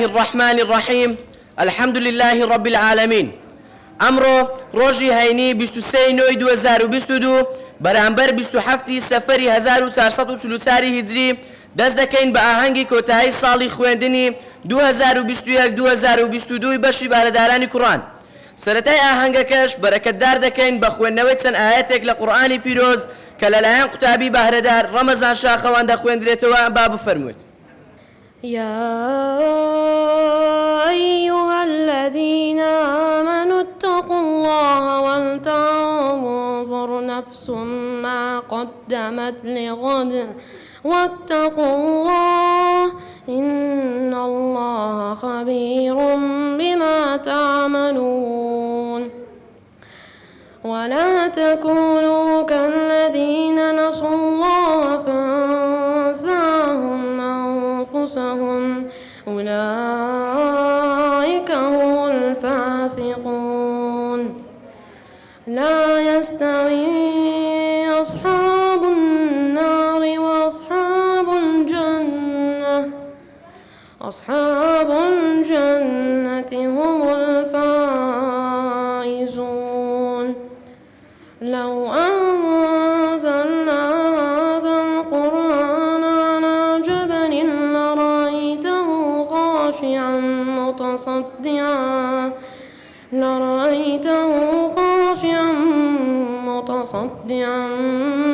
الله الرحمن الرحيم الحمد لله رب العالمين أمرو روجي هيني 23 نوي 2022 برامبر 27 سفري 1440 هجري دەست دەکەین بە ئاهەنگی کۆتایی ساڵی خوێندنی 2021-2022 بەشی بارەدارانی کوڕان. سەرەتای ئاهەنگەکەش بەرەکەتدار دەکەین بە خوێندنەوەی چەند ئاەتێک لە قورئانی پیرۆز کە لەلایەن قوتابی بەهرەدار ڕەمەزان شاخەوان دەخوێندرێتەوە. با بفەرموویت. يا أيها الذين آمنوا اتقوا الله ولتنظر نفس ما قدمت لغد واتقوا الله إن الله خبير بما تعملون ولا تكونوا كالذين نسوا الله فأنساهم أنفسهم أولئك هم الفاسقون لا يستوي أصحاب النار وأصحاب الجنة أصحاب الجنة هم الفائزون لو أنزلنا هذا القرآن على جبل لرأيته خاشعا متصدعا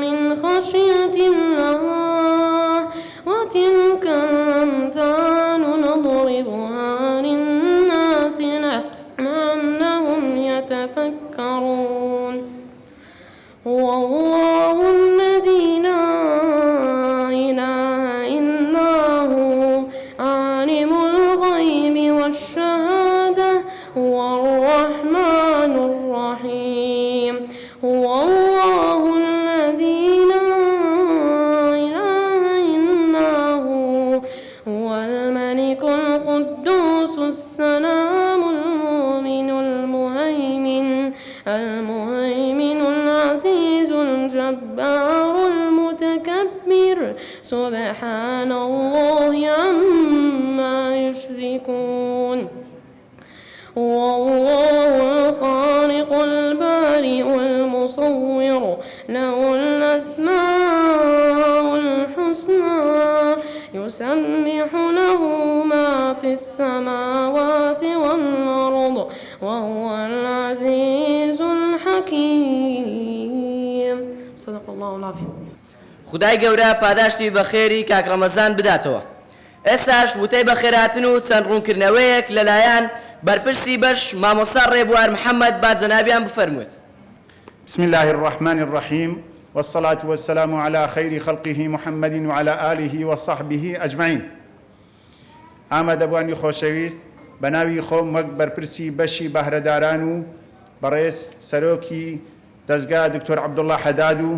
من خشية الله وتلك الأمثال نضربها للناس لعلهم يتفكرون هو الله الذي لا إله إلا هو عالم الغيب والشهادة هو الرحمن الرحيم هو الله الذي لا إله إلا هو هو الملك القدوس السلام المؤمن المهيمن العزيز الجبار المتكبر سبحان الله عما يشركون هو الله الخالق البارئ المصور له الأسماء الحسنى يسبح له ما في السماوات والأرض وهو العزيز الحكيم صدق الله العظيم. خدای گەورە پاداشتی بە خێری کاک ڕەمەزان بداتەوە. ئێستاش وتەی بە خێراتن و چەند ڕوونکردنەوەیەک لەلایەن بەرپرسی بەش مامۆستا ڕێبوار محەممەد با جەنابیان بفەرموویت. بسم الله الرحمن الرحيم والصلاة والسلام على خير خلقه محمد وعلى آله وصحبه أجمعين. ئامادە بوانی خۆشەویست بەناوی خۆم وەک بەرپرسی بەشی بەهرەداران و بەڕێز سەرۆکی دەزگا دکتۆر عەبدوڵڵا حەداد و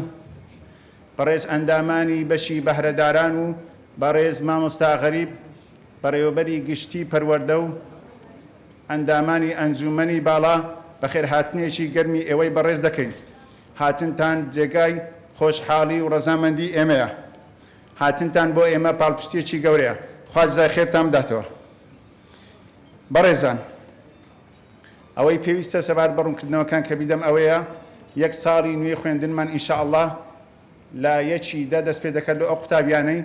بەڕێز ئەندامانی بەشی بەهرەداران و بەڕێز مامۆستا غەریب بەڕێوەبەری گشتی پەروەردە و ئەندامانی ئەنجومەنی باڵا بەخێرهاتنێکی گەرمی ئێوەی بەڕێز دەکەین. هاتنتان جێگای خۆشحاڵی و ڕەزامەندی ئێمەیە. هاتنتان بۆ ئێمە پاڵپشتێکی گەورەیە. خوا جزای خێرتان بداتەوە. بەڕێزان، ئەوەی پێویستە سەبارەت بە ڕوونکردنەوەکان کە بیدەم ئەوەیە یەک ساڵی نوێی خوێندنمان ئینشاءالله لە یەکی دەست پێ دەکەن لە ئەو قوتابیانەی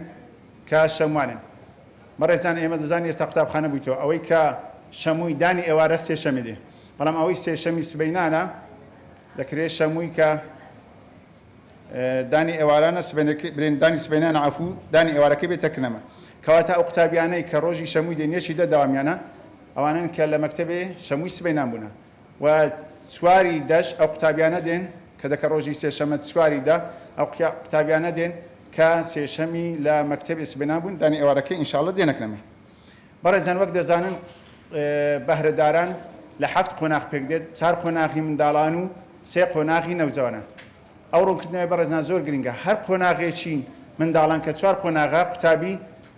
کە شەموانن. بەڕێزان، ئێمە دەزانین ئێستا قوتابخانە بوویتەوە. ئەوەی کە شەمووی دانی ئێوارە سێشەمی دێ، بەڵام ئەوەی سێشەمی سبەینانە دەکرێت شەمووی کە دانی ئێوارانە برێن دانی سبەینانە عەفوو دانی ئێوارەکە بێتە کنەمە. کەواتە ئەو قوتابیانەی کە ڕۆژی شەمووی دێن یەکی دەداوامیانە ئەوانن کە لە مەکتەبێ شەمووی سبەینان بوونە و چواری دەش ئەو قوتابیانە دێن کە دەکە ڕۆژی سێشەمە چواری دا ئەو قوتابیانە دێن کە سێشەمی لە مەکتەبی سبەینان بوون دانی ئێوارەکە ئینشاءڵڵا دێنەکەنەمە. بەڕێزان، وەک دەزانن بەهرەداران لە 7 قۆناغ پێک دێت، 4 قۆناغی منداڵان و 3 قۆناغی نەوجەوانە. ئەو ڕوونکردنەوەی بەڕێزان زۆر گرنگە. هەر قۆناغێکی منداڵان کە 4 قۆناغا قوتابی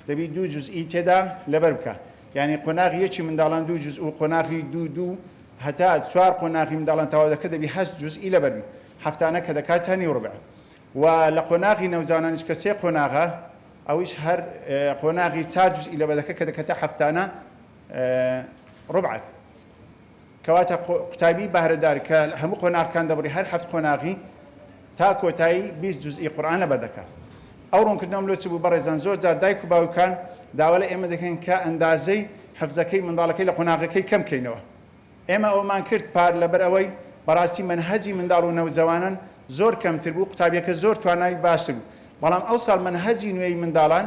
دەبی 2 جوزئی تێدا لەبەر بکە. یعنی قۆناغی یەکی منداڵان 2 جوز و قۆناغی 2 هەتا 4 قۆناغی منداڵان تەواو دەکە دەبی 8 جوزئی لەبەر بی. هەفتانە کە دەکاتە نیو ڕوبع. و لە قۆناغی نەوجەوانانیش کە 3 قۆناغا ئەویش هەر قۆناغی 4 جوزئی لەبەر دەکە کە دەکەتە هەفتانە ڕبعك کەواتە قوتابی بەهرەدار کە هەموو قۆناغەکان دەبڕی هەر هەفت قۆناغی تا کۆتایی 20 جوزئی قورئان لەبەر دەکات. ئەو ڕوونکردنەوەم لۆ چ بوو بەڕێزان زۆر جار دایک و باوکان داوا لە ئێمە دەکەن کە ئەندازەی حەفزەکەی منداڵەکەی لە قۆناغەکەی کەم بکەینەوە. ئێمە ئەومان کرد پار لەبەر ئەوەی بەڕاستی منهەجی منداڵ و نەوجەوانان زۆر کەمتر بوو، قوتابیەکە زۆر توانایی باشتر بوو، بەڵام ئەو ساڵ منهەجی نوێی منداڵان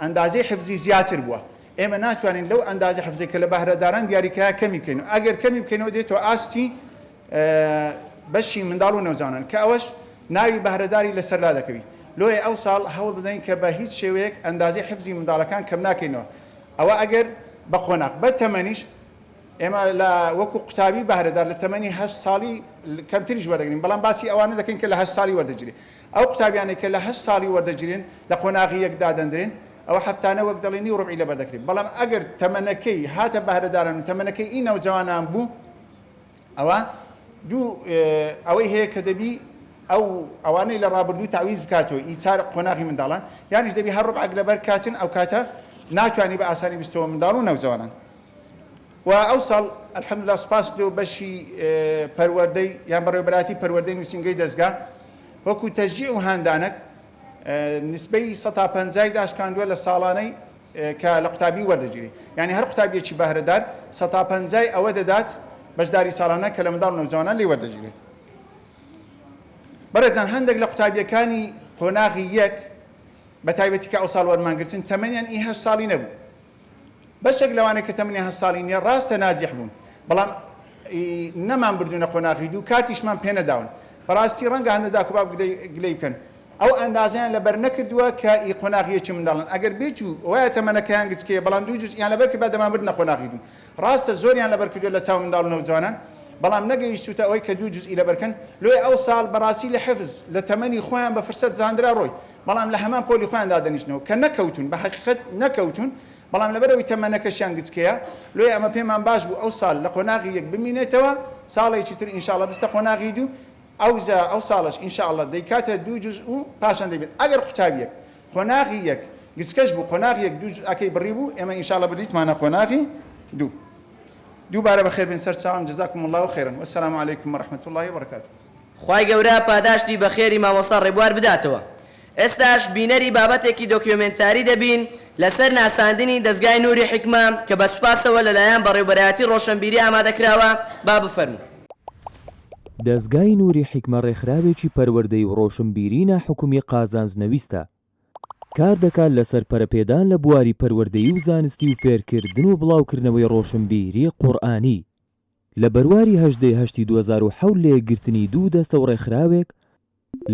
ئەندازەی حفزی زیاتر بووە. ئێمە ناتوانین لەو ئەندازە حفزەی کە لە بەهرەداران دیاریکەیە کەمی بکەین و ئەگەر کەمی بکەینەوە دێتەوە ئاستی بەشی منداڵ و نەوجەوانان کە ئەوەش ناوی بەهرەداری لەسەرلا دەکەوی. لۆیە ئەو ساڵ هەوڵ دەدەین کە بە هیچ شێوەیەک ئەندازەی حفزی منداڵەکان کەم ناکەینەوە. ئەوە ئەگەر بە قۆناغ بە تەمەنیش ئێمە لە وەکو قوتابی بەهرەدار لە تەمەنی 8 ساڵی کەمتریش وەردەگرین، بەڵام باسی ئەوانە دەکەین کە لە 8 ساڵی وەردەگرین. ئەو قوتابیانێک کە لە 8 ساڵی وەردەگرین لە قۆناغی یەکدا دەندرێن، ئەوە هەفتانە وەک دەڵێنی و ڕبعی لەبەر دەکرێت. بەڵام ئەگەر تەمەنەکەی هاتە بەهرەداران و تەمەنەکەی ئین نەوجەوانان بوو، ئەوە دوو ئەوەی هەیە کە دەبی ئەوانەی لە ڕابردوو تعویز بکاتەوە ئیچار قۆناغی منداڵان، یانیش دەبی هەر ڕبعێک لەبەر کاتن، ئەو کاتە ناتوانانی بە ئاسانی بستەوە منداڵ و نەوجەوانان. و ئەو ساڵ الحەمدولله سوپاس دێ بەشی پەروەردەی یان بەڕێوەبەراتی پەروەردەی نووسینگەی دەستگا وەکو تەشجیع و هاندانەک نسبەی 150 داشکاندووە لە ساڵانەی کە لە قوتابی وەردەگیری، یعنی هەر قوتابیەکی بەهرەدار 150 ئەوە دەدات بەشداری ساڵانە کە لە منداڵ و نەوجەوانان لێ وەردەگیرێت. بەڕێزان هەندێک لە قوتابیەکانی قۆناغی یەک بە تایبەتی کە ئەو ساڵ وەرمانگرتن تەمەنیان 8 ساڵی نەبوو. بەشێک لەوانەیە کە تەمەنی 8 ساڵی نییە ڕاستە ناجح بوون، بەڵام نەمان بردوونە قۆناغی دوو کاتیشمان پێ نەداون. بەڕاستی ڕەنگە هەندە داکوباب گلەی بکەن ئەو ئەندازیان لەبەر نەکردووە کە قۆناغیەکی منداڵن. ئەگەر بێت و وایە تەمەنەکەیان گچکەیە بەڵام دوو جوزئیان لەبەر کرد با دەمان بردنە قۆناغی دوو. ڕاستە زۆریان لەبەر کردووە لە چاو منداڵ و نەوجەوانان، بەڵام نەگەیشتوتە ئەوەی کە دوو جوزئی لەبەرکەن. لۆی ئەو ساڵ بەڕاستی لە حفز لە تەمەنی خۆیان بە فرسەت زاندرا ڕۆی، بەڵام لە هەمان پۆلی خۆیان دادەنیشتنەوە کە نەکەوتون، بە حەقیقەت نەکەوتون، بەڵام لەبەرەوەی تەمەنەکەشیان گچکەیە. لۆی ئەمە پێمان باش بوو ئەو ساڵ لە قۆناغی یەک بمینێتەوە، ساڵێکی تر ئینشاءڵڵا بستە قۆناغی دوو، ئەو ساڵش ئینشاءڵڵا دەیکاتە 2 جوز و پاشان دەبێت. ئەگەر قوتابیەک قۆناغی یەک گچکەش بوو، قۆناغی یەک 2 جوزئەکەی بڕی بوو، ئێمە ئینشاءڵڵا بردیتمانە قۆناغی دوو. دووبارە بەخێر بن سەر چاوم، جەزاکم الله خێرن، وەسەلام عەلەیکم وەڕەحمەتوڵڵاهی وبەرەکاتوه. خوای گەورە پاداشتی بەخێری مامۆستا ڕێبوار بداتەوە. ئێستاش بینەری بابەتێکی دۆکیۆمنتاری دەبین لەسەر ناساندنی دەستگای نووری حیکمە کە بە سوپاسەوە لەلایەن بەڕێوەبەرایەتی ڕۆشنبیری ئامادەکراوە. با بفەرموو. دەستگای نووری حیکمە ڕێکخراوێکی پەروەردەی و ڕۆشنبیری ناحکومی قازانجنەویستە. کار دەکات لەسەر پەرەپێدان لە بواری پەروەردەیی و زانستی و فێرکردن و بڵاوکردنەوەی ڕۆشنبیری قورئانی. لە بەرواری 18 2007 لێگرتنی دوو دەستە و ڕێکخراوێک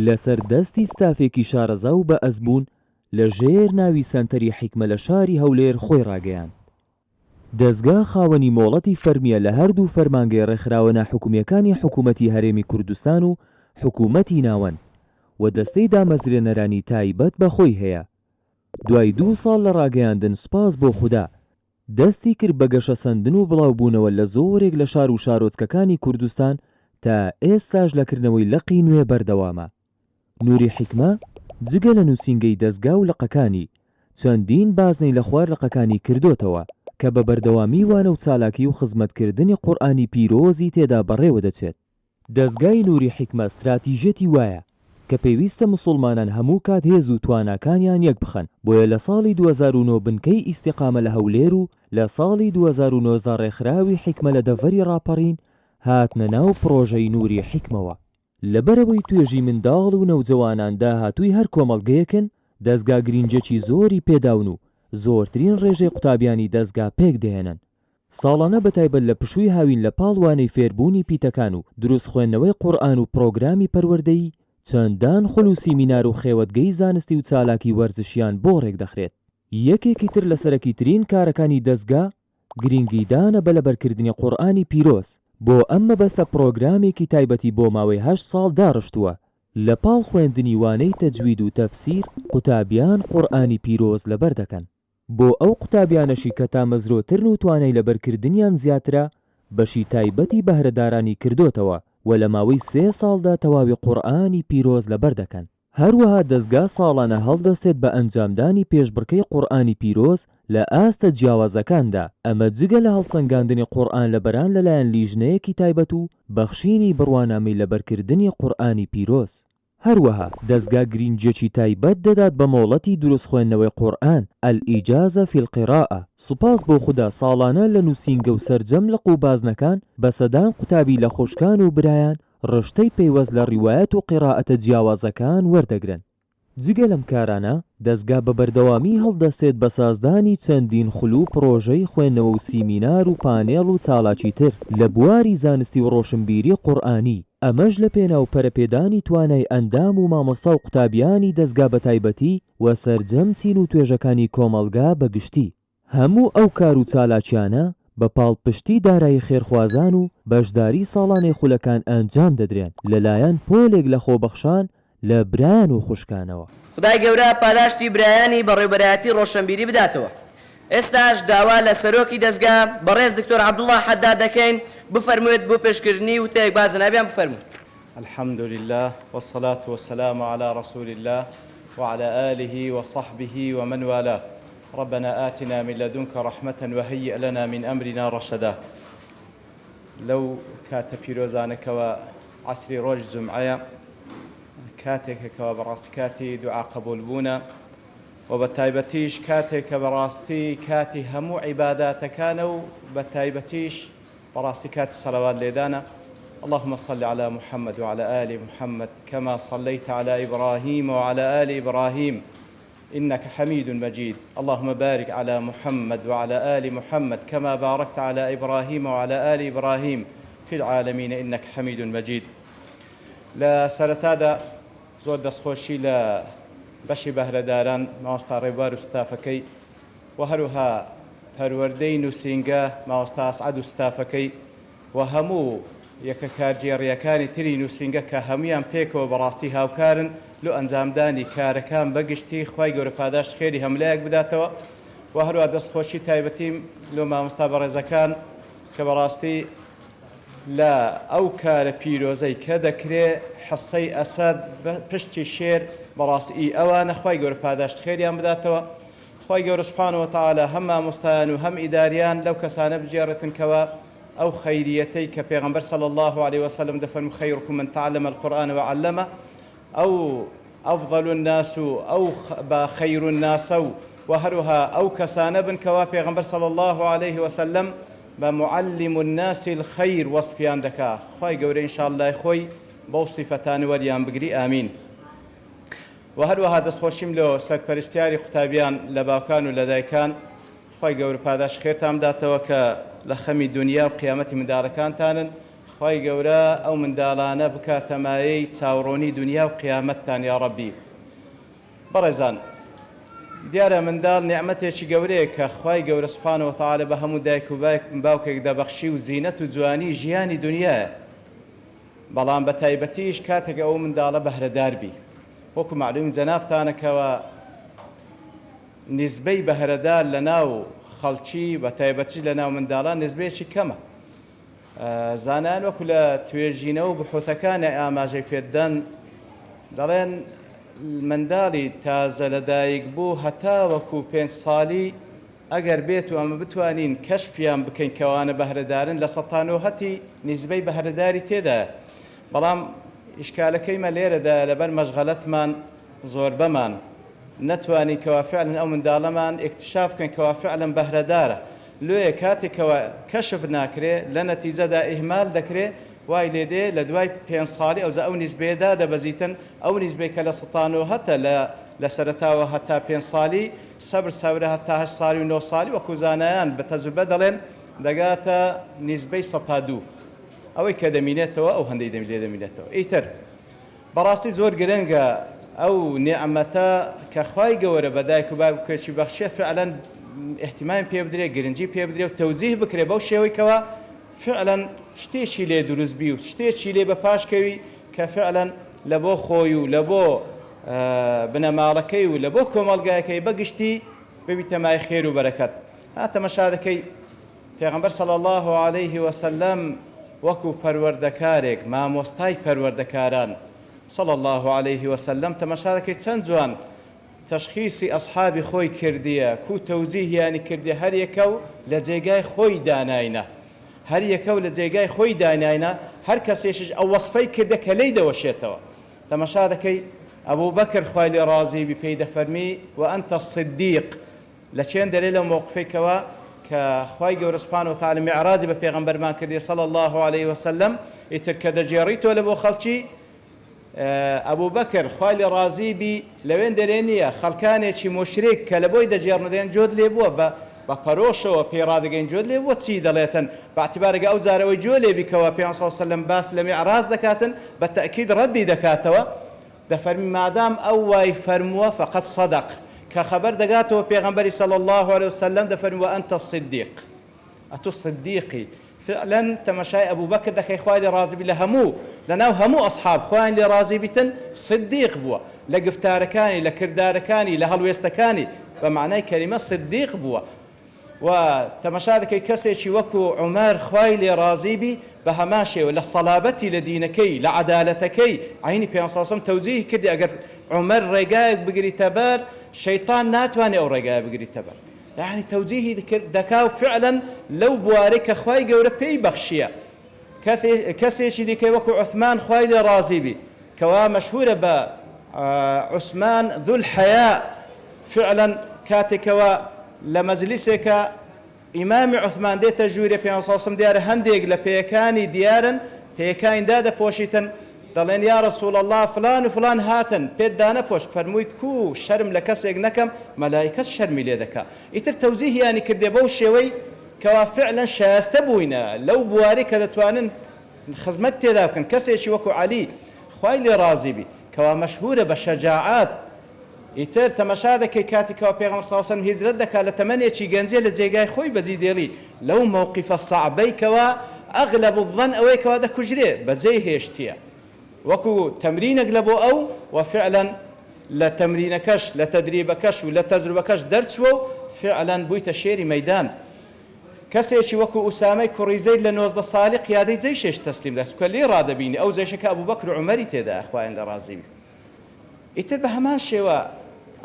لەسەر دەستی ستافێکی شارەزا و بە ئەزمون لە ژێر ناوی سەنتەری حیکمە لە شاری هەولێر خۆی ڕاگەیاند. دەستگا خاوەنی مۆڵەتی فەرمیە لە هەردوو فەرمانگەی ڕێکخراوە ناحکومیەکانی حکوومەتی هەرێمی کوردستان و حکوومەتی ناوەن و دەستەی دامەزرێنەرانی تایبەت بە خۆی هەیە. دوای 2 ساڵ لە ڕاگەیاندن سپاس بۆ خودا دەستی کرد بە گەشە سەندن و بڵاوبوونەوە لە زۆرێک لە شار و شارۆچکەکانی کوردستان تا ئێستاش لەکردنەوەی لەقی نوێ بەردەوامە. نووری حیکمە جگە لە نووسینگەی دەستگا و لەقەکانی چەندین بازنەی لە خوار لەقەکانی کردوتەوە کە بە بەردەوامی وانە و چالاکی و خزمەتکردنی قورئانی پیرۆزی تێدا بەڕێوە دەچێت. دەستگای نووری حیکمە استراتیژەتی وایە کە پێویستە مسلمانان هەموو کات هێز و تواناکانیان یەک بخەن. بۆیە لە ساڵی 2009 بنکەی ئیستیقامە لە هەولێر و لە ساڵی 2009 ڕێکخراوی حیکمە لە دەڤەری ڕاپەڕین هاتنە ناو پرۆژەی نووری حیکمەوە. لەبەرەوەی توێژی منداڵ و نەوجەوانان داهاتووی هەر کۆمەڵگەیەکن، دەستگا گرینجێکی زۆری پێداون و زۆرترین ڕێژەی قوتابیانی دەستگا پێک دێنن. ساڵانە بەتایبەت لە پشووی هاوین لە پاڵوانەی فێربوونی پیتەکان و دروست خوێندنەوەی قورئان و پرۆگرامی پەروەردەیی چەندان خولوسی مینار و خێوەتگەی زانستی و چالاکی وەرزشیان بۆ ڕێک دەخرێت. یەکێکی تر لە سەرەکیترین کارەکانی دەستگا گرنگیدانە بە لەبەرکردنی قورئانی پیرۆز. بۆ ئەم مەبەستە پرۆگرامێکی تایبەتی بۆ ماوەی 8 ساڵ داڕشتووە. لە پاڵ خوێندنی وانەی تەجوید و تەفسیر قوتابیان قورئانی پیرۆز لەبەر دەکەن. بۆ ئەو قوتابیانەشی کە تا مەزرۆترن و توانای لەبەرکردنیان زیاترە بەشی تایبەتی بەهرەدارانی کردوتەوە و لە ماوەی 3 ساڵدا تەواوی قورئانی پیرۆز لەبەر دەکەن. هەروەها دەستگا ساڵانە هەڵدەستێت بە ئەنجامدانی پێشبڕکەی قورئانی پیرۆز لە ئاستە جیاوازەکاندا. ئەمە جگە لە هەڵسەنگاندنی قورئان لەبەران لەلایەن لیژنەیەکی تایبەت و بەخشینی بڕوانامەی لەبەرکردنی قورئانی پیرۆز. هەروەها دەستگا گرینجێکی تایبەت دەدات بە مۆڵەتی دروست خوێندنەوەی قورئان ئەلئیجازە فی القیراءە. سوپاس بۆ خوددا ساڵانە لە نووسینگە و سەرجەم لە قوبازنەکان بە سەدان قوتابی لە خوشکان و برایان ڕشتەی پەیوەست لە ڕیوایەت و قیراءەتە جیاوازەکان وەردەگرن. جگە لەم کارانە دەستگا بە بەردەوامی هەڵدەستێت بە سازدانی چەندین خولوو پرۆژەی خوێندنەوە و سیمینار و پانێڵ و چالاکی تر لە بواری زانستی و ڕۆشنبیری قورئانی. ئەمەش لە پێناو پەرەپێدانی توانای ئەندام و مامۆستا و قوتابیانی دەستگا بە تایبەتی و سەرجەم چین و توێژەکانی کۆمەڵگا بەگشتی. هەموو ئەو کار و چالاکیانە بە پاڵپشتی دارایی خێرخوازان و بەشداری ساڵانەی خولەکان ئەنجام دەدرێن لەلایەن پۆلێک لە خۆبەخشان لە برایان و خوشکانەوە. خدای گەورە پاداشتی برایانی بەڕێوەبەرایەتی ڕۆشنبیری بداتەوە. ئێستاش داوا لە سەرۆکی دەستگا بەڕێز دکتۆر عەبدوڵڵا حەداد دەکەین بفەرموێت بۆ پێشکردنی و تێک بازنابیان بفەرمووت. الحمد لله والصلاة والسلام على رسول الله وعلى آله وصحبه ومن والاه. ربنا آتنا من لدنك رحمة وهيئ لنا من أمرنا رشدا. لو كاتب بيروزانك وعسري روج زمعيا كاتك كبراستي دعاء قبول بونا وبتايبتيش كاتك براستي كاتي همو عبادات كانوا بتايبتيش براستي كات الصلوات ليدانا. اللهم صل على محمد وعلى آل محمد كما صليت على إبراهيم وعلى آل إبراهيم إنك حميد مجيد. اللهم بارك على محمد وعلى آل محمد كما باركت على إبراهيم وعلى آل إبراهيم في العالمين إنك حميد مجيد. لا سرتادا زۆر دەستخۆشی لە بەشی بەهرەداران مامۆستا ڕێبوار و ستافەکەی و هەروەها پەروەردەی نووسینگە مامۆستا ئەسعەد و ستافەکەی و هەموو یەکە کارجێڕیەکانی تری نووسینگە کە هەمویان پێکەوە بەڕاستی هاوکارن لە ئەنجامدانی کارەکان بەگشتی خوای گەورە پاداش خێری هەملایەک بداتەوە و هەروەها دەستخۆشی تایبەتیم لە مامۆستا بەڕێزەکان کە بەڕاستی لە ئەو کارە پیرۆزەی کە دەکرێت حەسەی ئەسەد پشتی شێر بەڕاستی ئەوانە خوای گەورە پاداشت خێریان بداتەوە. خوای گەورە سوبحانەهو وتەعالا هەم مامۆستایان و هەم ئیداریان لەو کەسانە بجێڕێتنکەوە ئەو خەیریەتەی کە پێغەمبەر صلی الله عليه وسلم دەفەرموو خەیرکم من تعلم القورآن وعلمه ئەو ئەفضل الناس و ئەو خەیر الناس و هەروەها ئەو کەسانە بن کەوا پێغەمبەر صلی الله عليه وسلم بە معلم الناس الخەیر وەصفیان دەکا. خوای گەورە ئینشاءالله خۆی بەو سیفەتانە وەریان بگری ئامین. و هەروەها دەستخۆشیم لە سەرپەرشتیاری قوتابیان لە باوکان و لە دایکان خوای گەورە پاداش خێرتان بداتەوە کە لە خەمی دنیا و قیامەتی منداڵەکانتانن. خوای گەورە ئەو منداڵانە بکاتە مایەی چاوڕۆنی دنیا و قیامەتتان یا ڕەبی. بەڕێزان دیارە منداڵ نیعمەتێکی گەورەیە کە خوای گەورە سوبحانەهو وتەعالا بە هەموو دایک و باوکێک دەبەخشی و زینەت و جوانی ژیانی دنیایە. بەڵام بە تایبەتیش کاتێک ئەو منداڵە بەهرەدار بی وەکو معلوم جەنابتانەکەوە نسبەی بەهرەدار لە ناو خەڵکی بە تایبەتیش لە ناو منداڵان نسبەیەکی کەمە. زانان وەکو لە توێژینە و بحوثەکانی ئاماژەی پێدەن دەڵێن منداڵی تازە لەدایک بوو هەتا وەکو 5 ساڵی ئەگەر بێت و ئەمە بتوانین کەشفیان بکەین کەوانە بەهرەدارن لە سەتانەوەهەتی نسبەی بەهرەداری تێدایە. بەڵام ئیشکالەکەیمە لێرەدا لەبەر مەشغەلەتمان زۆر بەمان نەتوانین کەوا فعلن ئەو منداڵەمان ئیکتشاف بکەین کەوا فعلن بەهرەدارە. لێیە کاتێکەوە کەشف ناکرێ لە نەتیجەدا ئیهمال دەکرێ وای لێدێ لە دوای 5 ساڵی ئەو نیسبەیەدا دەبەزیتن ئەو نیسبەی کە لە سەتانەوە هەتە لە سەرەتاوە هەتا 5 ساڵی سەبر سەورە هەتا 8 ساڵی و 9 ساڵی وەکو زانایان بە تەجروبە دەڵێن دەگاتە نیسبەی 102 ئەوەی کە دەمینێتەوە ئەو هەندەی دەمینێتەوە. ئیتر بەڕاستی زۆر گرنگە ئەو نیعمەتە کە خوای گەورە بە دایک و باوکێکی بەخشیە فعلەن احتیمام پێ بدرێ گرنگی پێ بدرێ و تەوجیه بکرێ بەو شێوەیەوە فعلەن شتێکی لێ دروست بی و شتێکی لێ بە پاشکەوی کە فعلەن لە بۆ خۆی و لە بۆ بنەماڵەکەی و لە بۆ کۆمەڵگایەکەی بەگشتی ببیتە مای خێر و بەرەکەت. هاتەمەشا دەکەی پێغەمبەر صلی الله عليه وسلم وەکو پەروەردەکارێک مامۆستای پەروەردەکاران صلى الله عليه وسلم تەماشاکەی چەند جوان تەشخیصی ئەسحابی خۆی کردیە کو تەوجیهیانی کردی هەر یەکە و لە جێگای خۆی داناینە هەر یەکە و لە جێگای خۆی داناینە هەر کەسێکیش ئەو وەسفەی کردە کە لێی دەوەشێتەوە تەماشا دەکەی ئەبوو بەکر خوای لێ ڕازی بی پێی دەفەرمی وأنت الصدیق لە چێن دەرێ لەو موقفێکەوە کە خوای گەورە سوبحانه وتعالى میعراجی بە پێغەمبەرمان کردی صلی الله عليه وسلم ئیتر کە دەجێڕیتەوە لە بۆ خەڵکی ئەبوو بەکر خوای لێ ڕازی بی لەوێن دەرێ نییە خەڵکانێکی مشریک کە لە بۆی دەجێڕنەدەیان جۆت لێ بووە بە پەرۆشەوە پێڕادەگەین جۆت لێ بووە چی دەڵێتن باعتیبارەگە ئەو جارەوەی جۆ لێ بیکەوە پێغەمبەر صلی الله عليه وسلم باس لە میعراج دەکاتن بە تەئکید ڕەدی دەکاتەوە دەفەرمی مادام ئەو وای فەرمووە فەقەت صەدەق کە خەبەر دەگاتەوە پێغەمبەری صلی الله عليه وسلم دەفەرمی وأنت الصدیق ئەتو صدیقی فعلا تەماشای ئەبوو بەکر دەکەی خوای لێ ڕازی بی لە هەموو لەناو هەموو ئەسحاب خوایان لێ ڕازی بیتن صدیق بووە لە گفتارەکانی لە کردارەکانی لە هەڵوێستەکانی بە معنای کەلیمە صدیق بووە و تەماشا دەکەی کەسێکی وەکو عومەر خوای لێ ڕازی بی بە هەمان شێوە لە سەڵابەتی لە دینەکەی لە عەدالەتەکەی عینی پێغەمبەر صلی الله علیه وسلم تەوجیه کردی ئەگەر عومەر ڕێگایەک بگریتە بەر شەیطان ناتوانێت ئەو ڕێگایە بگریتە بەر يعني توجيهي دكاو فعلا لو بوارك خواي جورا بي بخشية كسيشي دي كي وكو عثمان خواي لي رازي بي كوا مشهورة با عثمان ذو الحياء فعلا كاتكوا لمجلسك إمام عثمان دي تجوري بيان صوصم ديار هنديق لبيكاني ديارا هيكاين دادا بوشيتن دەڵێن یا رسول الله فلان و فلان هاتن پێت دانە پۆش فەرمووی کو شەرم لە کەسێک نەکەم مەلایکەت شەرمی لێ دەکا ئیتر تەوجیهیانی کردێ بەو شێوەی کەوا فعلا شایستە بووینە لەو بواری کە دەتوانن خزمەت تێدا بکەن کەسێکی وەکو عەلی خوای لێ ڕازی بی کەوا مەشهورە بە شەجاعات ئیتر تەماشا دەکەی کاتێکەوە پێغەمبەر صلی الله علیه وسلم هیجرەت دەکات لە تەمەنێکی گەنجێ لە جێگای خۆی بەجێ دێڵی لەو موقفە سەعبەی کەوا ئەغلب الظن ئەوەی کەوا دەکوژرێ بەجێی هێشتیە وكو تمرينك لبو أو وفعلا لتمرينكش لتدريبكش ولتجربكش درتشو فعلا بويت شيري ميدان كسيشي وكو أسامي كوريزي لنوزد صالح قيادي زي شيش تسليم ده كل إرادة بيني أو زي شكا أبو بكر وعمري تيدا أخوان درازي يتبه همان شوا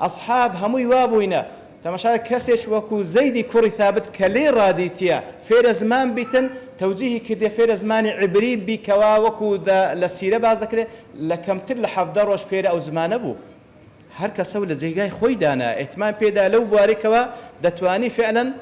أصحاب همو يوابوينا تماشا كسيش وكو زيدي كوري ثابت كلي راديتيا فير زمان بيتن توجيهي كده فير زماني عبري بكوا وكو دا لسيرة باز ذكره لكم تل حفظ روش فير أو زمان أبو هر كسو لزيجاي خوي دانا اهتمام بيدا لو بواركوا دتواني فعلا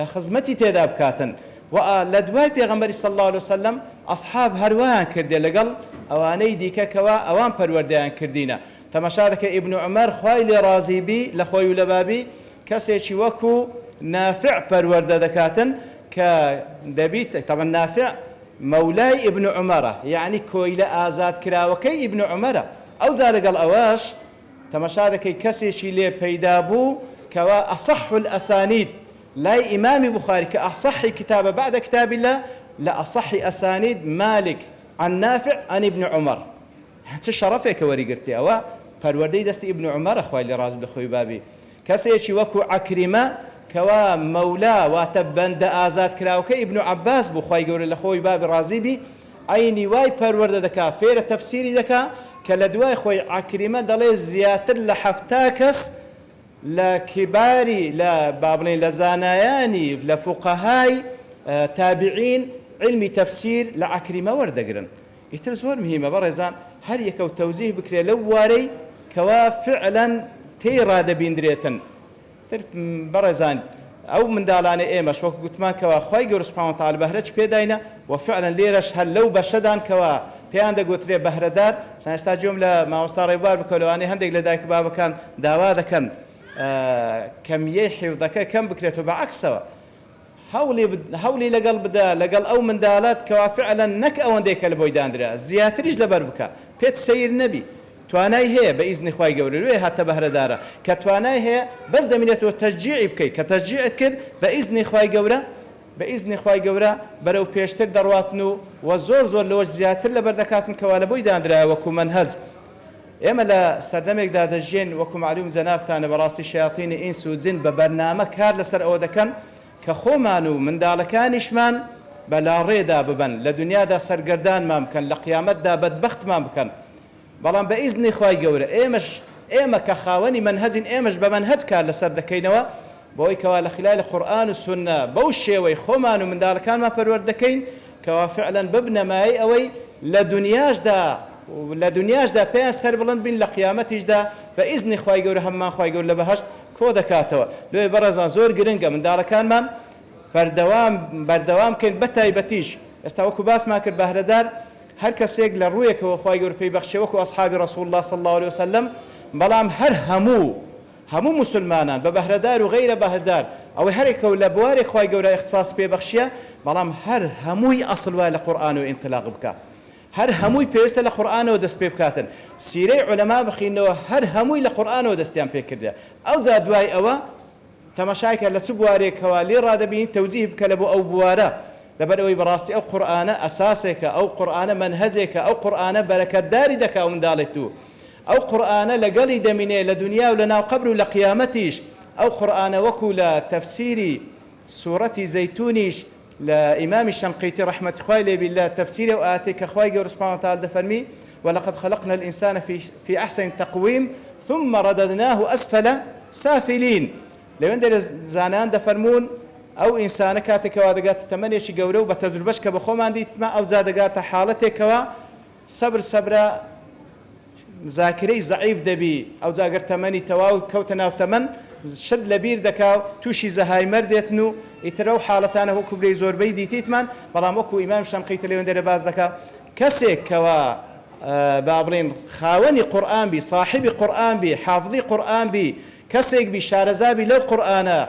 خزمتي تيدا بكاتن ولدواي بيغمبري صلى الله عليه وسلم أصحاب هروان كردي لقل أواني ديكا كوا أوان پرورديان كردينا تماشاك ابن عمر خوي لرازي بي لخوي ولبابي كسيشي وكو نافع پرورده دكاتن كدبيت طبعا نافع مولاي ابن عمره يعني كويلة آزاد كراوكي ابن عمره أو زارق الأواش تماشاكي كسيشي لي بيدابو كوا أصح الأسانيد لا إمام بخاري كأصح كتاب بعد كتاب الله لا أصح أسانيد مالك عن نافع عن ابن عمر حتى شرفك وريقرتي أوا پروردي دست ابن عمر أخوي اللي رازب لخوي بابي كسيشي وكو عكرمة كوا مولا واتبند آزاد كراوكي ابن عباس بخوي قول لخوي بابي رازيبي عيني واي پرورده دكا فير تفسيري دكا كالدواي خوي عكرمة دلي زياتر لحفتاكس لكباري لبابلين لزاناياني لفقهاي تابعين علمي تفسير لعكرمة وردقرن يتر زور مهمة برزان هل يكو توجيه بكري لواري كوا فعلا تيراد بيندريتن برزان او من دالاني ايمش وكو قلتمان كوا خوي قول سبحانه وتعالى بهرج بيداينا وفعلا ليرش هل لو بشدان كوا بيان دا قلت لي بهردار سنستاجيهم لما وصار يبال بكولواني هندق لدايك بابا كان داوادا كان كمية حفظك كم بكريته بعكسه هولي لقلب دا لقل او من دالات كوا فعلا نك او انديك البويدان درا زياتريج لبربكا بيت سير نبي تواناي هي باذن خوي قوري حتى بهرداره كتواناي هي بس دمنيته تشجيع بكي كتشجيع كد باذن خوي قورا باذن خوي قورا برو بيشتر درواتنو وزور زور لوج زياتر لبردكات كوا لبويدان درا وكو منهج اما لا سردمك داد الجن وكو معلوم زنابتان براسي شياطين انس وجن ببرنامج كار لسر اودكن كخومانو من دالكانشمان بلا ريدا ببن لدنيا دا سرقردان ما ممكن لقيامت دا بدبخت ما ممكن بەڵام بە ئیزنی خوای گەورە ئێمە کە خاوەنی منهەجین ئێمەش بە منهەج کار لەسەر دەکەینەوە بۆی کەوا لە خلال قورئان و سونە بەو شێوەی خۆمان و منداڵەکانمان پەروەرد دەکەین کەوا فعلەن ببنەمای ئەوەی لە دنیاشدا پێیان سەر بڵند بین لە قیامەتیشدا بە ئیزنی خوای گەورە هەممان خوای گەورە لە بەهەشت کۆ دەکاتەوە لێ بەڕێزان زۆر گرنگە منداڵەکانمان بەردەوام بکەین بە تایبەتیش ئێستا وەکو باسمان کرد بەهرەدار هەر کەسێک لە ڕوویەکەوە خوای گەورە پێی بەخشێ وەکو ئەصحابی ڕەسوول الله صلی الله عليه وسلم بەڵام هەر هەموو مسلمانان بە بەهرەدار و غەیرە بەهرەدار ئەوەی هەرێکەوە لە بوارێ خوای گەورە اختصاص پێ بەخشیە بەڵام هەر هەمووی ئەسڵ وایە لە قورئان و ئینطلاق بکات هەر هەمووی پێویستە لە قورئانەوە دەست پێ بکاتن سیرەی عولەما بخینەوە هەر هەمووی لە قورئانەوە دەستیان پێ کردە ئەو جا دوای ئەوە تەماشایکە لە چ بوارێکەوە لێ ڕادەبین تەوجیه بکە لە بۆ ئەو بوارە لەبەر ئەوەی بەڕاستی ئەو قورئانە ئەساسێکە ئەو قورئانە منهەجێکە ئەو قورئانە بەرەکەتداری دەکا و منداڵێک تو ئەو قورئانە لەگەڵی دەمینێ لە دنیا و لە ناو قەبر و لە قیامەتیش ئەو قورئانە وەکو لە تەفسیری سوورەتی زەیتونیش لإمام الشنقيطي رحمة خوي لي بالله تفسيره وآتيك خوي جور سبحانه وتعالى دفرمي ولقد خلقنا الإنسان في أحسن تقويم ثم رددناه أسفل سافلين لو عند زانان دفرمون أو إنسان كاتك وادقات التمنية شي جورو بتدربش كبخوم عندي تما أو زادقات حالتك صبر ذاكري ضعيف دبي أو زاقر تمني تواو كوتنا وتمن شد لبير دكاو توشي زهايمر ديتنو يترو حالتانه وكو بلي زور بيدي تيتمان بلام وكو إمام الشنقيطي ليون دير باز دكا كسيك كوا بابلين خاوني قرآن بي صاحبي قرآن بي حافظي قرآن بي كسيك بي شارزابي لو قرآن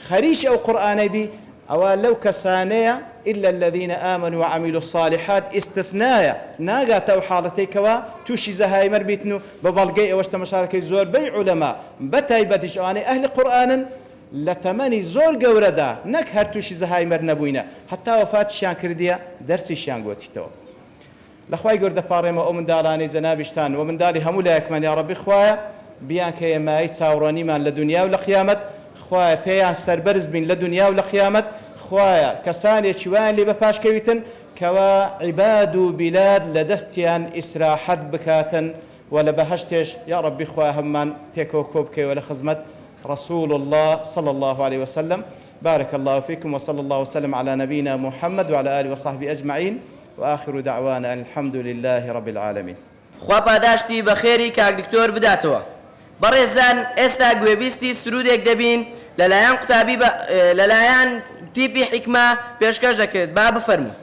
خريش أو قرآن بي أو لو كسانية إلا الذين آمنوا وعملوا الصالحات استثناء ناقات أو حالتيكوا توشي زهايمر بيتنو ببالقي أوشت مشاركة زور بي علماء بتايبتش أنا أهل قرآن لتمني زور قوردا نك هر توشي زهايمر نبوينا حتى وفات شان كرديا درسي شان قوتي تو لخواي قرد باريما أو من دالاني زنابشتان ومن دالي همولاك من يا ربي خوايا بيان كي ماي ساوراني من لدنيا ولقيامت خوايا بيان سربرز بين لدنيا ولقيامت خوايا كساني شوان اللي بپاش كويتن كوا عباد بلاد لدستيان إسراحت بكاتن ولا بهشتش يا ربي خوايا همان بيكو كوبكي ولا خزمت رسول الله صلى الله عليه وسلم بارك الله فيكم وصلى الله وسلم على نبينا محمد وعلى آله وصحبه أجمعين وآخر دعوانا الحمد لله رب العالمين خوا پاداشتی بەخێری کاک دکتۆر بداتەوە بەڕێزان ئێستا گوێبیستی سرودێک دەبین لەلایەن قوتابی لەلایەن تیپی حکمە پێشکەش دەکرێت با بفەرموو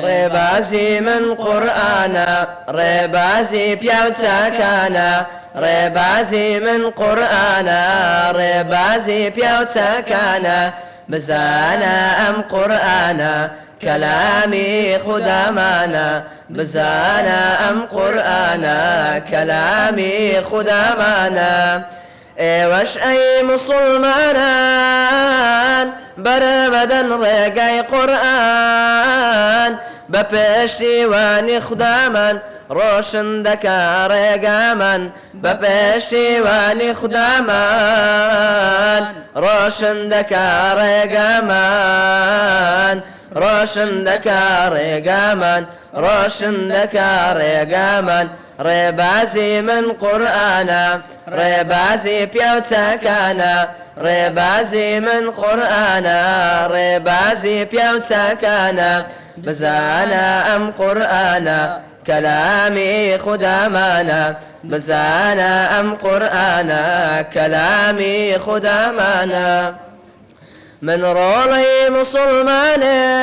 ڕێبازی من قورئانە ڕێبازی پیاو چاکانە ڕێبازی من قورئانە ڕێبازی پیاو چاکانە بزانە ئەم قورئانە كلامي خدامانا بزانا أم قرآنا كلامي خدامانا وش أي مسلمانان برمدن رقاي قرآن بپشتی وانی خدامان روشن دکا رقامان بپشتی وانی خدامان روشن دکا رقامان روشن دکا رقامان روشن دکا رقامان ڕێبازی من قورئانە ڕێبازی پیاو چاکانە ڕێبازی من قورئانە ڕێبازی پیاو چاکانە بزانە ئەم قورئانە کەلامی خودامانە بزانە ئەم قورئانە کەلامی خودامانە من ڕۆڵەی موسڵمانم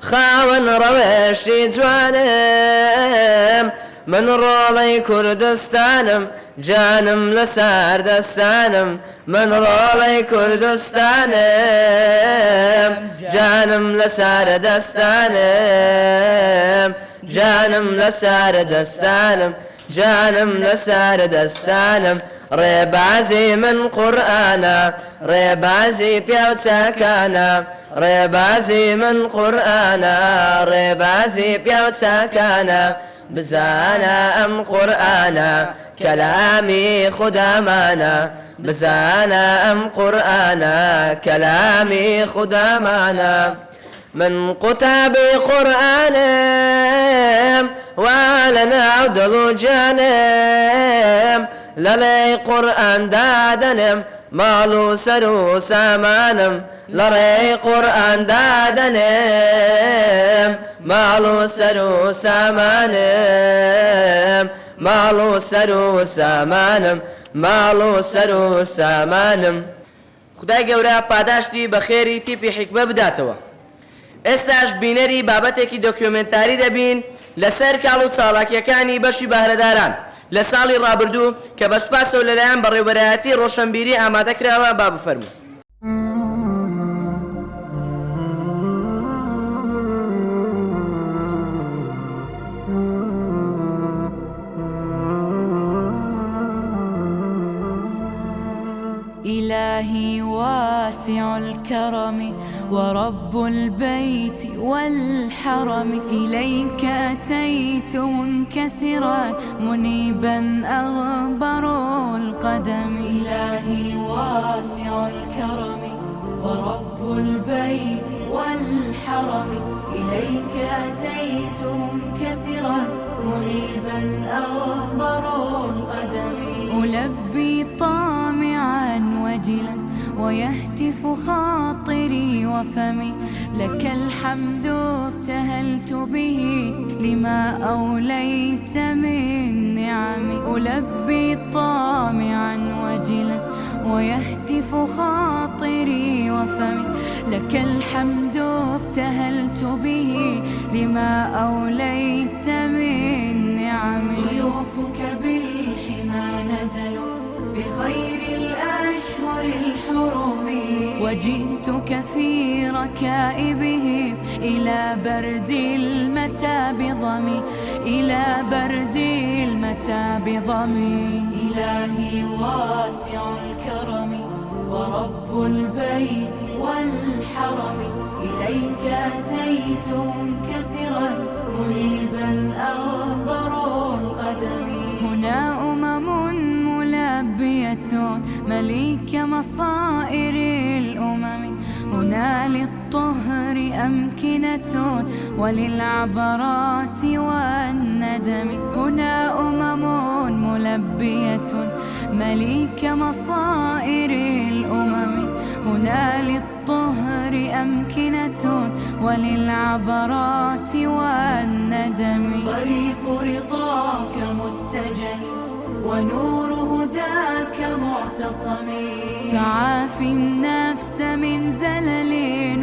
خاوەن ڕەوێشی جوانم من ڕۆڵەی کوردستانم جانم لەسەر دەستانم من ڕۆڵەی کوردستانم جانم لەسەر دەستانم جانم لەسەر دەستانم جانم لەسەر دەستانم ڕێبازی من قورئانە ڕێبازی پیاو چاکانە ڕێبازی من قورئانە ڕێبازی پیاو چاکانە بزانە ئەم قورئانە کەلامی خودامانە بزانە ئەم قورئانە کەلامی خودامانە من قوتابی قورئانم وعلنا ودلو جانم للي قرآن دادنم مالو سرو سامانم لري قرآن دادنم مالو سرو سامانم مالو سرو سامانم مالو سرو سامانم خدای گەورە پاداشتی بە خێری تیپی حیکمە بداتەوە. ئێستاش بینەری بابەتێکی دۆکیۆمنتاری دەبین لەسەر کاڵ و چاڵاکیەکانی بەشی بەهرەداران لە ساڵی ڕابردوو کە بە سوپاسەوە لەلایەن بەڕێوەبەرایەتی ڕۆشنبیری ئامادەکراوە با بفەرموو. إلهي واسع الكرم ورب البيت والحرم إليك أتيت منكسرا منيبا أغبر القدم إلهي واسع الكرم ورب البيت والحرم إليك أتيت منكسرا منيبا أغبر القدم ألبي طامعا وجلا ويهتف خاطري وفمي لك الحمد ابتهلت به لما أوليت من نعمي ألبي طامعا وجلا ويهتف خاطري وفمي لك الحمد ابتهلت به لما أوليت من نعمي ضيوفك بالحمى نزلوا بخير الأشهر الحرم وجئتك في ركائبهم إلى برد المتى بضمي إلى برد المتى بضمي إلهي واسع الكرم ورب البيت والحرم إليك أتيت منكسرا منيبا أغبر القدم هنا ملبية مليك مصائر الأمم هنا للطهر أمكنة وللعبرات والندم هنا ملبية مليك مصائر الأمم هنا للطهر أمكنة وللعبرات والندم طريق رضاك متجه ونور هداك معتصم فعاف النفس من زلل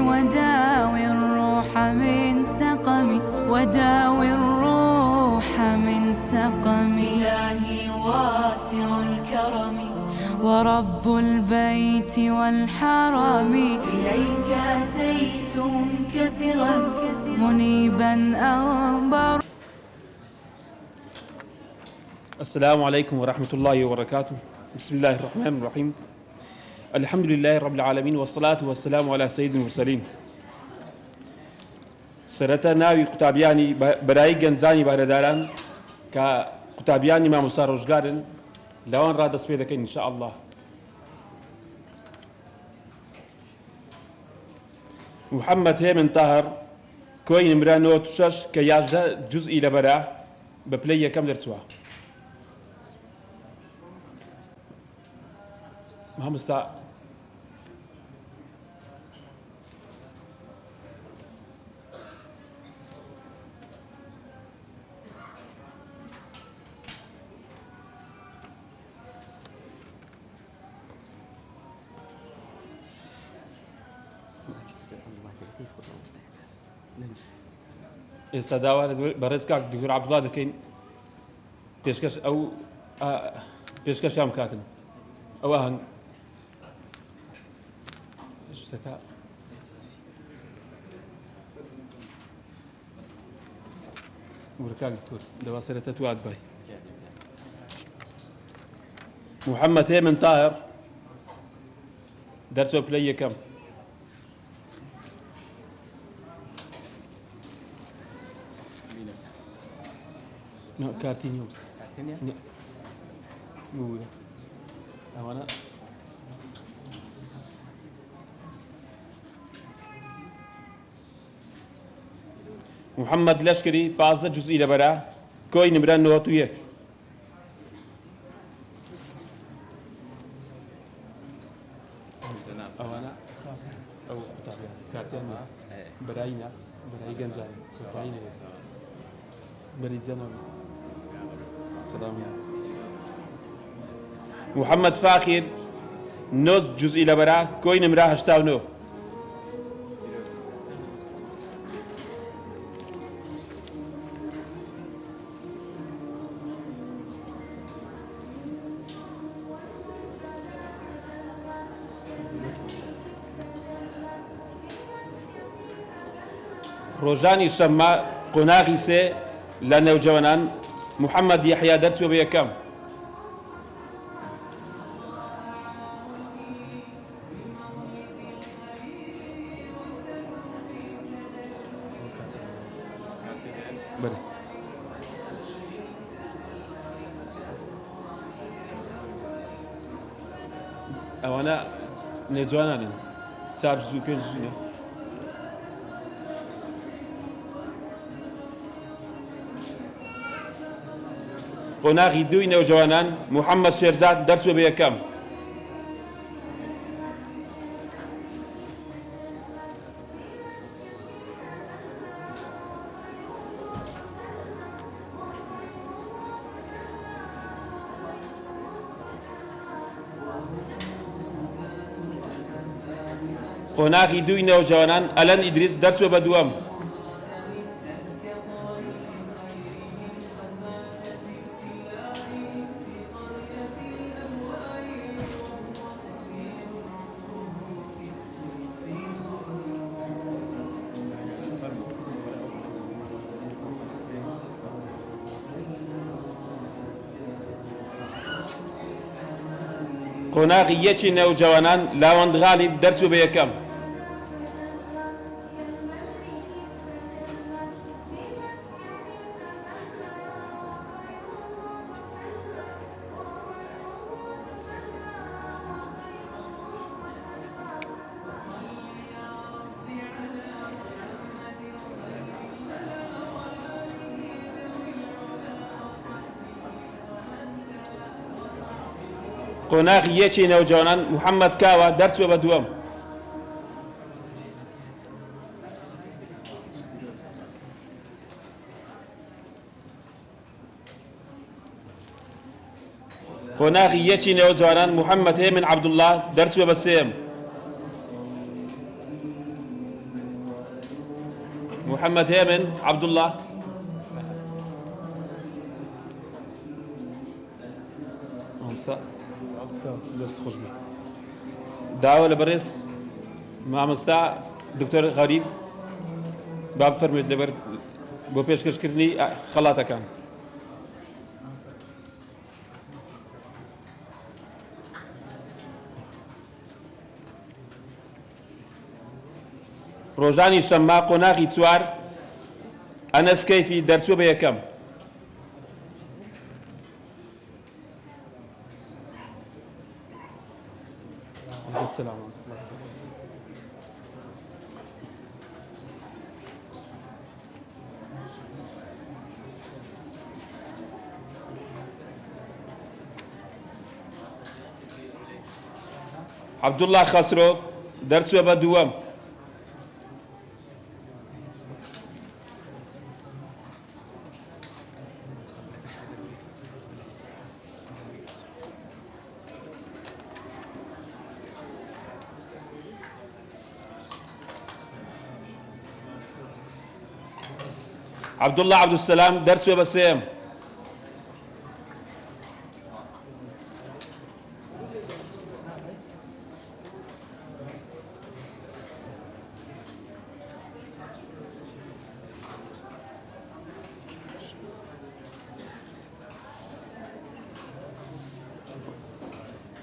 وداوي الروح من سقم وداوي الروح من سقم إلهي واسع الكرم ورب البيت والحرم إليك أتيت منكسرا منيبا أغبر. السلام عليكم ورحمة الله وبركاته. بسم الله الرحمن الرحيم. الحمد لله رب العالمين والصلاة والسلام على سيد المرسلين. سرتا ناوي قوتابياني براي گەنجانی بارەداران کە قوتابیانی مامۆستا ڕۆژگارن لەوان ڕادەست پێ دەکەین ئینشاء الله. محەممەد هێمن تاهر کۆی نمرە 96 کە 11 جوزئی لەبەرە بە پلەی یەکەم دەرچووە. مامۆستا ئێستا داوا بەڕێز کاک دکتۆر عەبدوڵڵا دەکەین پێشکەش ئەو پێشکەشیان بکاتن ئەوە هەنگ شتەکە وەرە کاک دکتۆر دەوا سەرەتا توات بای. محەممەد هێمن تاهر دەرچۆ پلەی یەکەم. کارتی نییە ئەوانە محەممەد لەشکری 15 جوزئی لەبەرە کۆی نمرە 91 ئەوانە ئەو قوتابیان کاتیان بەراینا بەرای گەنجانی کۆتایی بەری زەنەوە سەلامیان محەممەد فاخر نۆز جوزئی لەبەرا کۆی نمرە 89 ڕۆژانی شەممە قۆناغی سێ لە نێوجەوانان محەممەد یەحیا دەرچووە بە یەکەم ئەوانە نێجوانانن 4 جوز و 5 جوزینە قۆناغی دووی نێوجەوانان محەممەد شێرزاد دەرچووە بە یەکەم قۆناغی دووی نێوجەوانان ئەلەن ئیدریس دەرچووە بە دووەم قۆناغی یەکی نێوجەوانان لاوەند غالیب دەرچوو بە یەکەم قۆناغی یەکی نێوجەوانان محەممەد کاوە دەرچووە بە دووەم قۆناغی یەکی نێوجەوانان محەممەد هێمن عەبدوڵڵا دەرچووە بە سێم محەممەد هێمن عەبدوڵڵا دەست خۆش بێ داوە لە بەڕێز مامۆستا دکتۆر غەریب با بفەرموویت لەبەر بۆ پێشکەشکردنی خەڵاتەکان ڕۆژانی شەممە قۆناغی چوار ئەنەس کەیفی دەرچووە بە یەکەم السلام عەبدوڵڵا خەسرۆ دەرچووە بە دووەم عەبدوڵڵا عەبدوسەلام دەرچووە بە سێم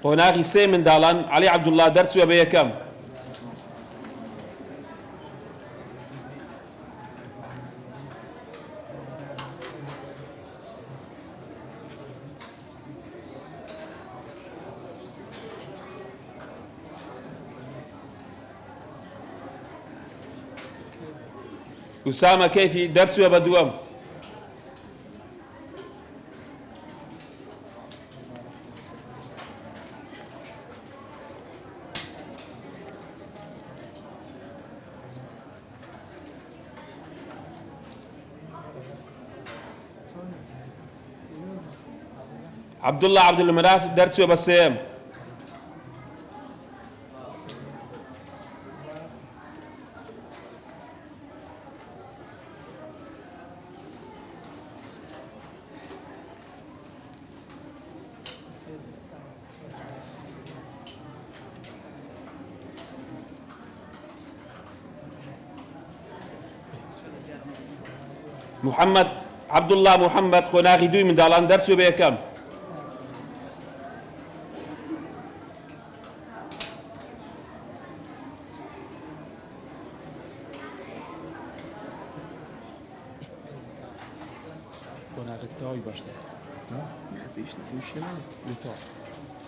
قۆناغی سێ منداڵان عەلی عەبدوڵڵا دەرچووە بە یەکەم ئوسامە کەیفی دەرچووە بە دووەم عبد الله عبد المناف درسه بسيم محمد عبد الله محمد قناغي دوي من دالان درسه بيكم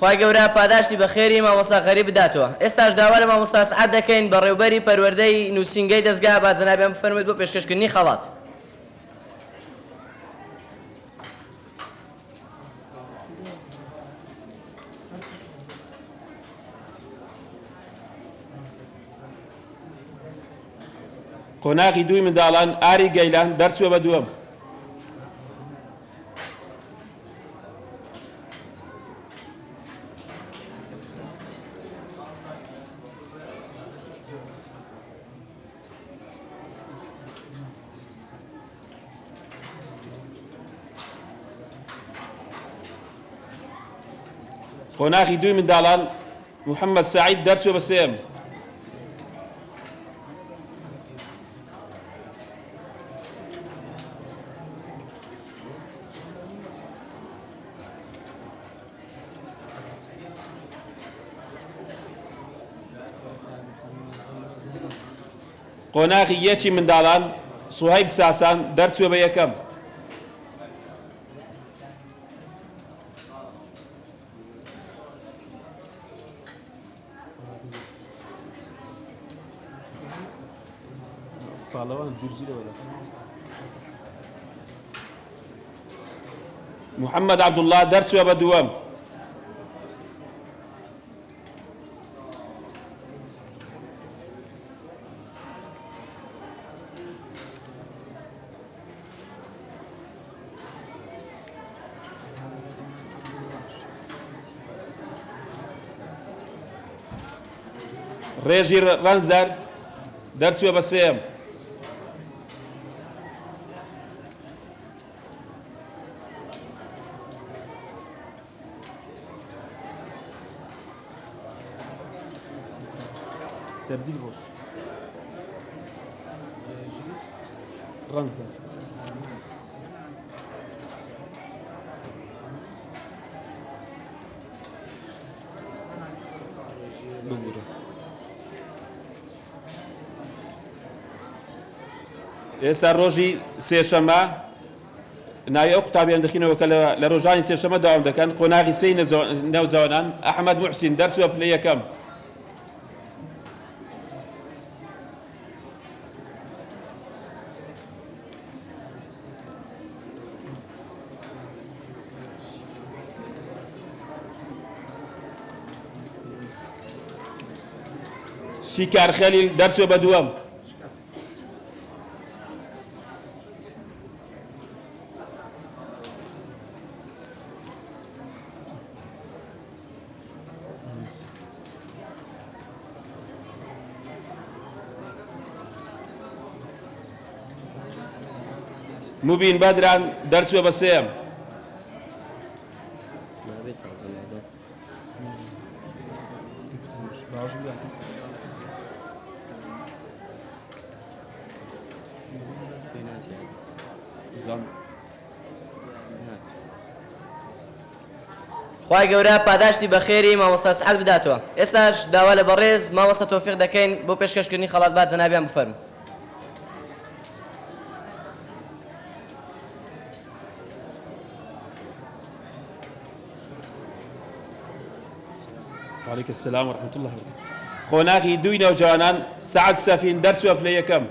خی گەورە پاداشتی بە خێری مامۆستا غەریب بداتەوە. ئێستاش داوا لە مامۆستا سعات دەکەین بە ڕێوبەری پەروەردەی نووسینگەی دەستگا باجەنابیان بفەرمێت بۆ پێشکەشکردنی خەڵات. قۆناغی دووی منداڵان ئاری گەیلان دەرچووە بە دووەم. قۆناغی دووی منداڵان محەممەد سعید دەرچووە بە سێم. قۆناغی یەکی منداڵان سوهەیب ساسان دەرچووە بە یەکەم. محەممەد عەبدوڵڵا دەرچووە بە دووەم. ڕێژی ڕەنزەر دەرچووە بە سێم. تبديل بوش رنزة بقوله ئێستا ڕۆژی سێشەمە ناوی ئەو قوتابیان دەخینەوە کە لە ڕۆژانی سێشەمە داوام دەکەن. قۆناغی سێی نێوجوانان ئەحمەد موحسین دەرچووە پلەی یەکەم. شیکار خەلیل دەرچووە بە دووەم. مبین بەدران دەرچووە بە سێم. خی گەورە پاداشتی بە خێری مامۆستا سعات بداتەوە. ئێستاش داوا لە بەڕێز مامۆستا تۆفیق دەکەین بۆ پێشکەشکردنی خەڵات باجەنابیان بفەرمێ. وعليك السلام ورحمة الله وبركاته. خۆناغی دووی نەوجوانان سعد سەفین دەرچووە پلەی یەکەم.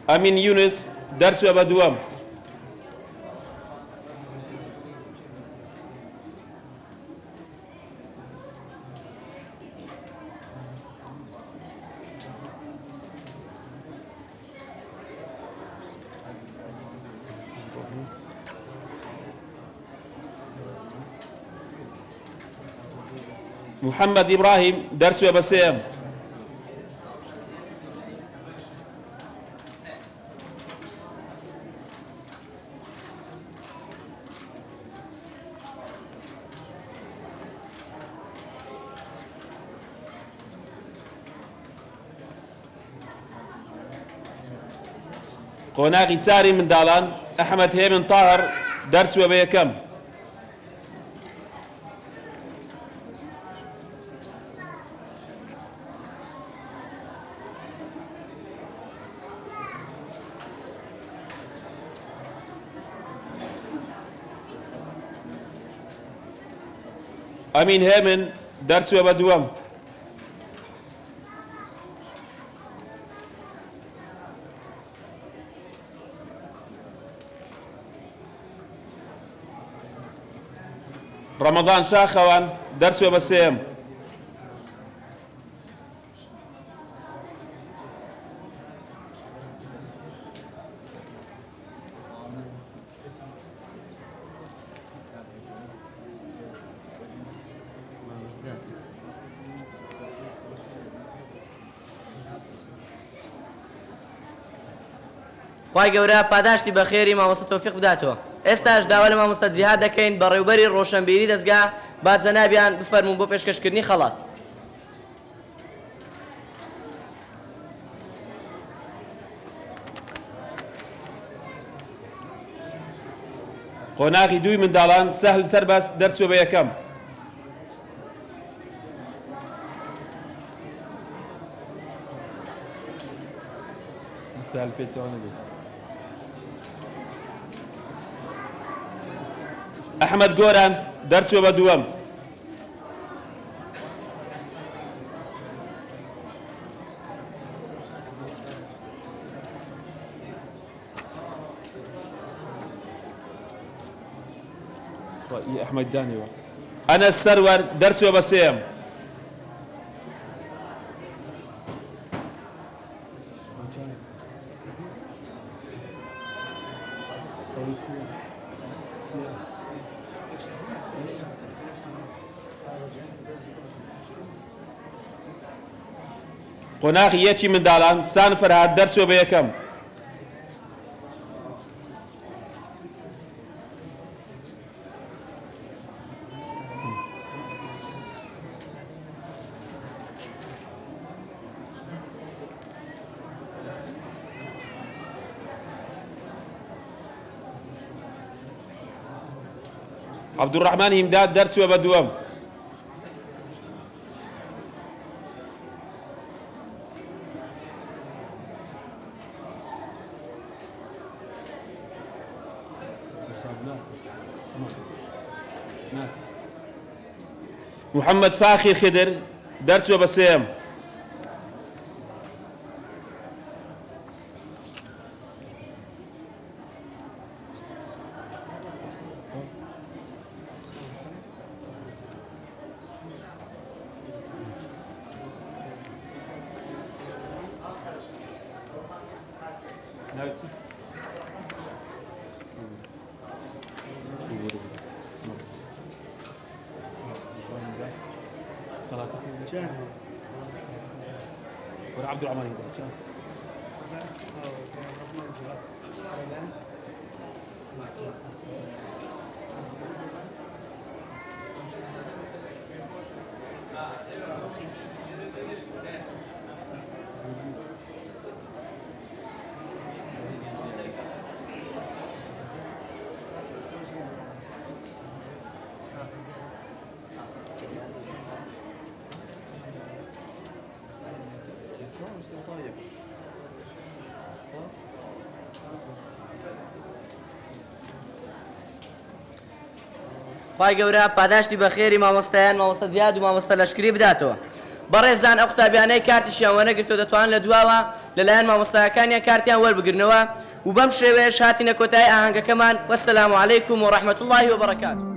ئەمین یونس دەرچووە بە دووەم. محمد إبراهيم درس وبسيم قۆناغی چاری منداڵان ئەحمەد هێمن تاهر دەرچووە بە یەکەم ئەمین هێمن دەرچووە بە دووەم ڕەمەضان شاخەوان دەرچووە بە سێم خوای گەورە پاداشتی بە خێری مامۆستا تۆفیق بداتەوە. ئێستاش داوا لە مامۆستا جیهاد دەکەین بە ڕێوبەری ڕۆشنبیری دەستگا با جەنابیان بفەرموون بۆ پێشکەشکردنی خەڵات. قۆناغی دووی منداڵان سەهل سەرباس دەرچووە بە یەکەم ئەحمەد گۆران دەرچووە بە دووەم ئەحمەد دانیوە ئەنەس سەروەر دەرچووە بە سێم قۆناغی یەکی منداڵان سان فەرهاد دەرچووە بە یەکەم عەبدوڕەحمان هیمداد دەرچووە بە دووەم محەممەد فاخیر خدر دەرچووە بە سێم عەبدوڕەحمان خوای گەورە پاداشتی بە خێری مامۆستایان مامۆستا جیهاد و مامۆستا لەشکری بداتەوە. بەڕێزان ئەو قوتابیانەی کارتیشیان وەنەگرتووە دەتوانن لە دواوە لەلایەن مامۆستایەکانیان کارتیان وەربگرنەوە و بەم شێوەیە هاتینە کۆتایی ئاهەنگەکەمان. وەسەلامو عەلەیکوم و ڕەحمەتوڵڵاهی وبەرەکاتوه.